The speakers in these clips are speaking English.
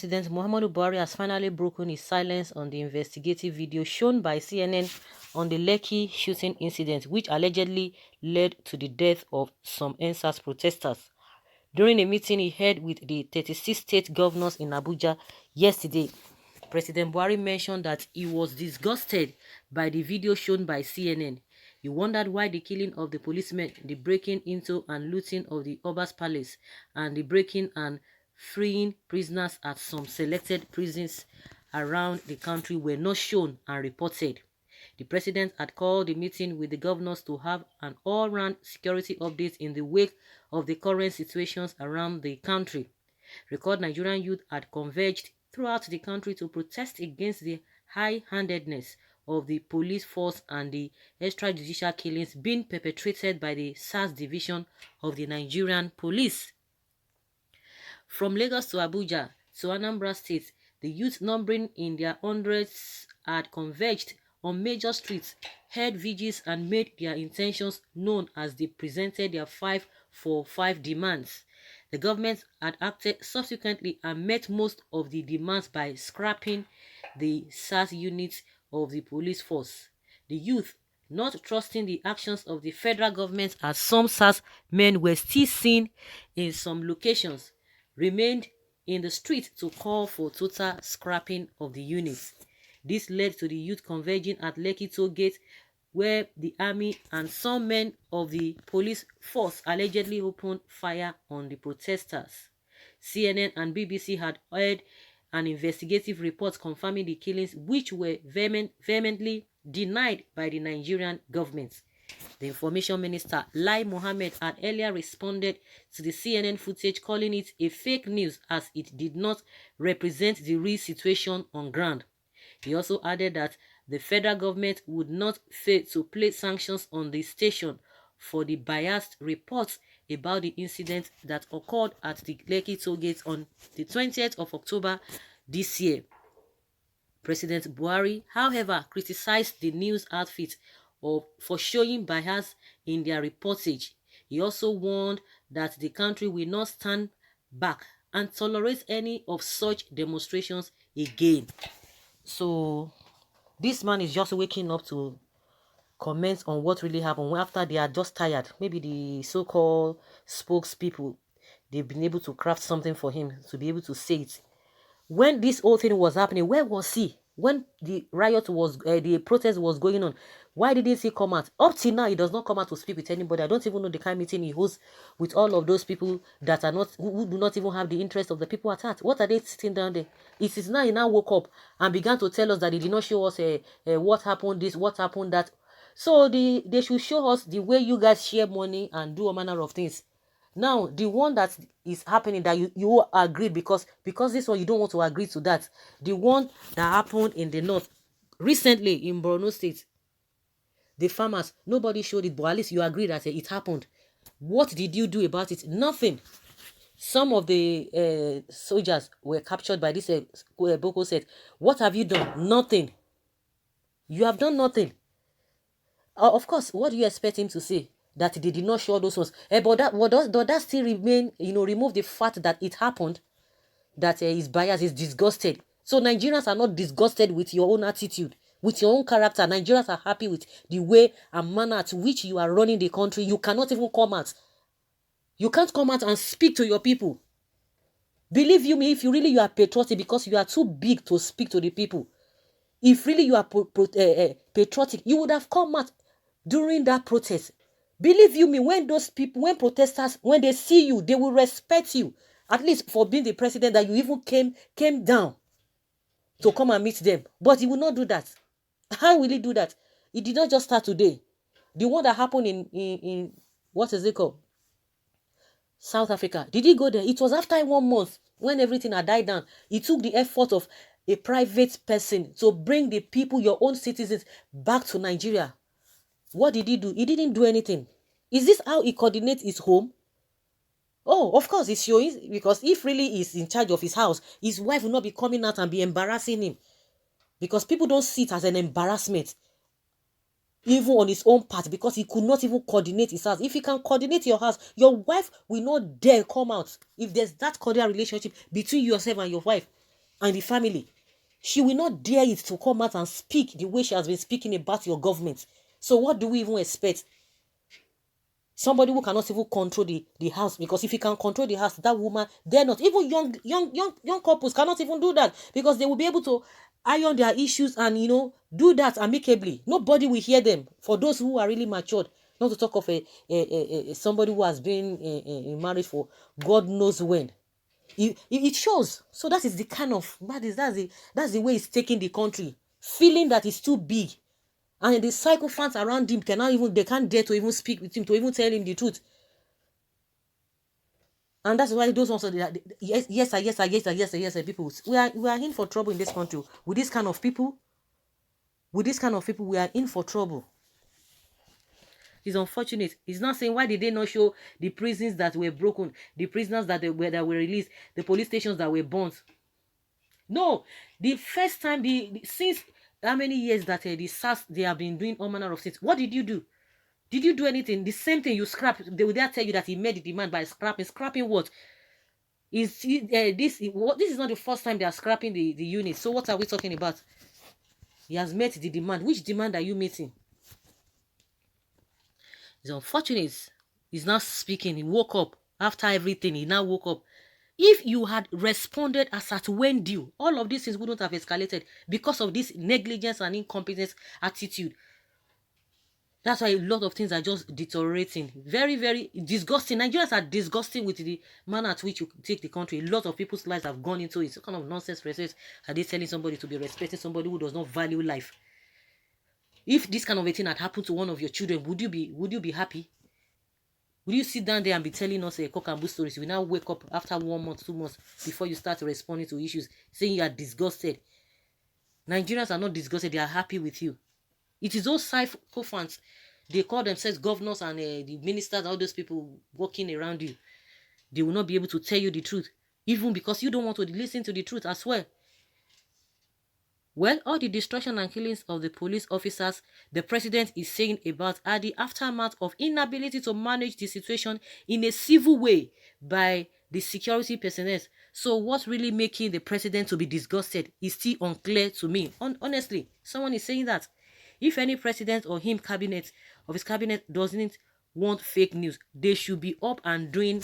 President Muhammadu Buhari has finally broken his silence on the investigative video shown by CNN on the Lekki shooting incident, which allegedly led to the death of some NSAS protesters. During a meeting he held with the 36 state governors in Abuja yesterday, President Buhari mentioned that he was disgusted by the video shown by CNN. He wondered why the killing of the policemen, the breaking into and looting of the Oba's palace, and the breaking and freeing prisoners at some selected prisons around the country were not shown and reported. The president had called the meeting with the governors to have an all-round security update in the wake of the current situations around the country. Record Nigerian youth had converged throughout the country to protest against the high-handedness of the police force and the extrajudicial killings being perpetrated by the SARS division of the Nigerian police. From Lagos to Abuja to Anambra State, the youth numbering in their hundreds had converged on major streets, held vigils and made their intentions known as they presented their 5-for-5 demands. The government had acted subsequently and met most of the demands by scrapping the SARS units of the police force. The youth, not trusting the actions of the federal government as some SARS men were still seen in some locations, remained in the street to call for total scrapping of the units. This led to the youth converging at Lekki toll gate, where the army and some men of the police force allegedly opened fire on the protesters. CNN and BBC had heard an investigative report confirming the killings, which were vehemently denied by the Nigerian government. The Information Minister, Lai Mohammed, had earlier responded to the CNN footage, calling it a fake news as it did not represent the real situation on ground. He also added that the federal government would not fail to place sanctions on the station for the biased reports about the incident that occurred at the Lekki toll gate on the 20th of October this year. President Buhari, however, criticized the news outfit for showing bias in their reportage. He also warned that the country will not stand back and tolerate any of such demonstrations again. So this man is just waking up to comment on what really happened after they are just tired. Maybe the so-called spokespeople, they've been able to craft something for him to be able to say it. When this whole thing was happening, where was he? When the riot was, the protest was going on, why didn't he come out? Up till now, he does not come out to speak with anybody. I don't even know the kind of meeting he hosts with all of those people that are not, who do not even have the interest of the people at heart. What are they sitting down there? It is now he now woke up and began to tell us that he did not show us what happened this, what happened that. So they should show us the way you guys share money and do a manner of things. Now, the one that is happening that you agreed because this one you don't want to agree to that. The one that happened in the north recently in Borno State, the farmers, nobody showed it, but at least you agreed that it happened. What did you do about it? Nothing. Some of the soldiers were captured by this Boko set. What have you done? Nothing. You have done nothing. Of course, what do you expect him to say? That they did not show those ones. But does that still remain, remove the fact that it happened? That his bias is disgusted. So Nigerians are not disgusted with your own attitude, with your own character. Nigerians are happy with the way and manner at which you are running the country. You cannot even come out. You can't come out and speak to your people. Believe you me, if you are patriotic, because you are too big to speak to the people. If really you are patriotic, you would have come out during that protest. Believe you me, when those people, when protesters, when they see you, they will respect you. At least for being the president, that you even came down to come and meet them. But he will not do that. How will he do that? It did not just start today. The one that happened in what is it called? South Africa. Did he go there? It was after 1 month when everything had died down. It took the effort of a private person to bring the people, your own citizens, back to Nigeria. What did he do? He didn't do anything. Is this how he coordinates his home? Oh, of course, it's showing, because if really he's in charge of his house, his wife will not be coming out and be embarrassing him. Because people don't see it as an embarrassment, even on his own part, because he could not even coordinate his house. If he can coordinate your house, your wife will not dare come out. If there's that cordial relationship between yourself and your wife, and the family. She will not dare it to come out and speak the way she has been speaking about your government. So what do we even expect? Somebody who cannot even control the house, because if he can control the house, that woman, they're not even young couples cannot even do that, because they will be able to iron their issues and do that amicably. Nobody will hear them. For those who are really matured, not to talk of somebody who has been in marriage for God knows when. It shows. So that is the kind of that's the way it's taking the country, feeling that it's too big. And the sycophants around him they can't dare to even speak with him, to even tell him the truth. And that's why those ones, yes, sir, people, we are in for trouble in this country. With this kind of people, we are in for trouble. It's unfortunate. It's not saying, why did they not show the prisons that were broken, the prisoners that were released, the police stations that were burnt? No, the first time, since how many years that the SARS, they have been doing all manner of things. What did you do? Did you do anything? The same thing you scrap. They will tell you that he made the demand by scrapping. Scrapping what? This is not the first time they are scrapping the unit. So what are we talking about? He has met the demand. Which demand are you meeting? It's unfortunate. He's not speaking. He woke up after everything. He now woke up. If you had responded as at when due, all of these things wouldn't have escalated because of this negligence and incompetence attitude. That's why a lot of things are just deteriorating. Very, very disgusting. Nigerians are disgusting with the manner at which you take the country. A lot of people's lives have gone into it. What kind of nonsense respect are they telling somebody to be respecting somebody who does not value life? If this kind of a thing had happened to one of your children, would you be happy? Will you sit down there and be telling us a cock and bull stories? You will now wake up after 1 month, 2 months before you start responding to issues, saying you are disgusted. Nigerians are not disgusted. They are happy with you. It is those sycophants. They call themselves governors and the ministers, all those people walking around you. They will not be able to tell you the truth, even because you don't want to listen to the truth as well. Well, all the destruction and killings of the police officers the president is saying about are the aftermath of inability to manage the situation in a civil way by the security personnel. So what's really making the president to be disgusted is still unclear to me. Honestly, someone is saying that if any president or his cabinet doesn't want fake news, they should be up and doing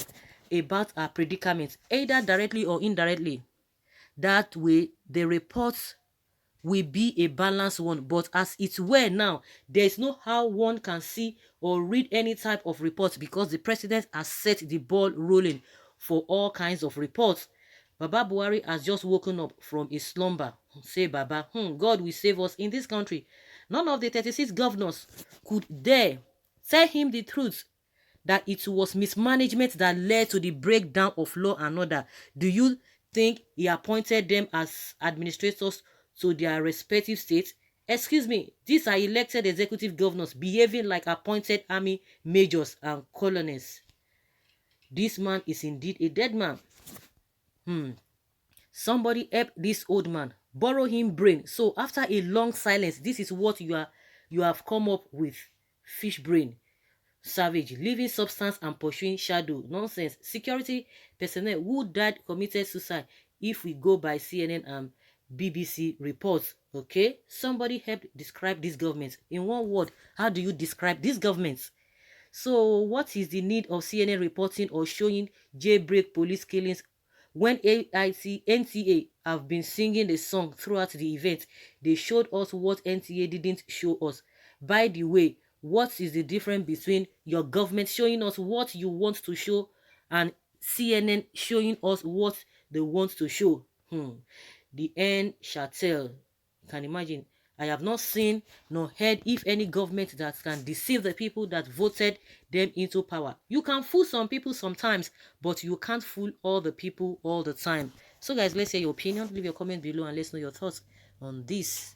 about our predicament, either directly or indirectly. That way, the reports will be a balanced one. But as it were now, there is no how one can see or read any type of report, because the president has set the ball rolling for all kinds of reports. Baba Buhari has just woken up from his slumber. Say Baba, God will save us in this country. None of the 36 governors could dare tell him the truth, that it was mismanagement that led to the breakdown of law and order. Do you think he appointed them as administrators to their respective states? Excuse me, these are elected executive governors behaving like appointed army majors and colonels. This man is indeed a dead man. Somebody help this old man, borrow him brain. So after a long silence, this is what you have come up with. Fish brain. Savage, living substance and pursuing shadow. Nonsense. Security personnel who died committed suicide, if we go by CNN and BBC reports. Okay, somebody help describe this government in one word. How do you describe this government? So what is the need of CNN reporting or showing jailbreak police killings when NTA have been singing the song throughout the event? They showed us what NTA didn't show us. By the way, what is the difference between your government showing us what you want to show and CNN showing us what they want to show? The end shall tell. You can imagine. I have not seen nor heard if any government that can deceive the people that voted them into power. You can fool some people sometimes, but you can't fool all the people all the time. So guys, let's hear your opinion. Leave your comment below and let's know your thoughts on this.